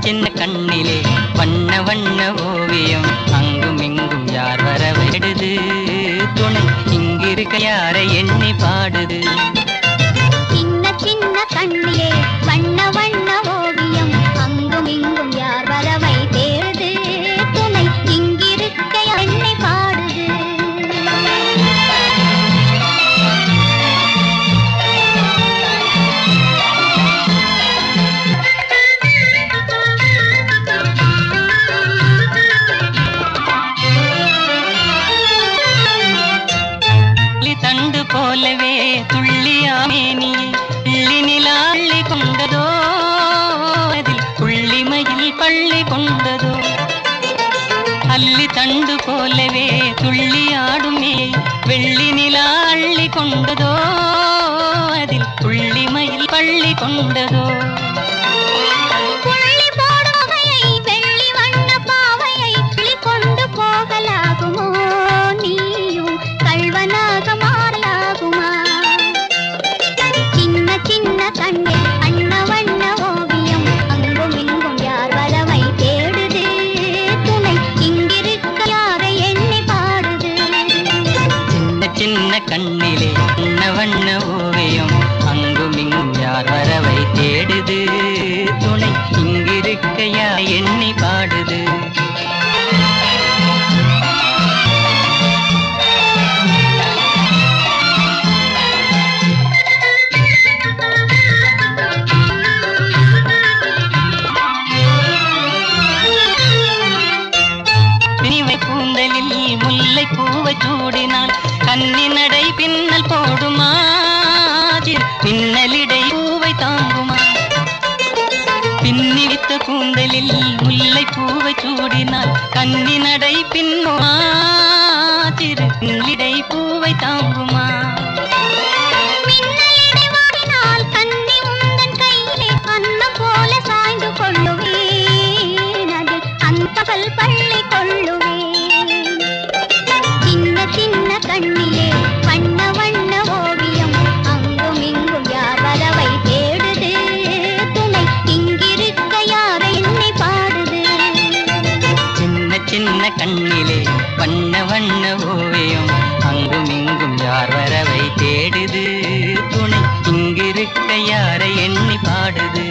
சின்ன கண்ணிலே வண்ண வண்ண ஓவியம் அங்கும் இங்கும் யார் வரவிடுது துணை இங்கிருக்க யாரை எண்ணி பாடுது. சின்ன சின்ன கண்ணிலே வண்ண வண்ண ஓவியம் அங்கும் இங்கும் யார் வரவை தேடுது துணை இங்கிருக்க எண்ணி பாடுது. தண்டு போலவே துள்ளியாமேனியை இள்ளி நிலா அள்ளி கொண்டதோ அதில் புள்ளிமையில் பள்ளி கொண்டதோ. அல்லி தண்டு போலவே துள்ளியாடுமே வெள்ளி நிலா அள்ளி கொண்டதோ அதில் புள்ளிமையில் பள்ளி கொண்டதோ. போகலாகுமோ நீயும் கள்வனாக மாறலாகுமா? சின்ன சின்ன கண்ணே அண்ண வண்ண ஓவியம் அங்கும் இங்கும் யார் வரவை தேடுது துணை இங்கிருக்க யாரை எண்ணி பாடுது. சின்ன சின்ன கண்ணிலே வண்ண வண்ண ஓவியம் அங்கும் இங்கும் யார் வரவை தேடுது துணை இங்கிருக்க யாரை எண்ணி பாடுது. கூந்தலில் முல்லை பூவை சூடினால் கன்னி நடை பின்னல் போடுமா பின்னலிடை பூவை தாங்குமா? பின்னி வித்த கூந்தலில் முல்லை பூவை சூடினால் கன்னி நடை பின்னுமா பின்னலிடை பூவை தாங்குமா? கன்னி உந்தன் கையிலே அன்னம் போல சாய்ந்து கொள்ளுவேன் அது அந்த பள்ளி கொள்ளுவேன். சின்ன கண்ணிலே வண்ண வண்ண ஓவியம் அங்கும் இங்கும் யார் வரவை தேடுது துணை இங்கிருக்க யாரை எண்ணி பாடுது. சின்ன சின்ன கண்ணிலே வண்ண வண்ண ஓவியம் அங்கும் இங்கும் யார் வரவை தேடுது துணை இங்கிருக்க யாரை எண்ணி பாடுது.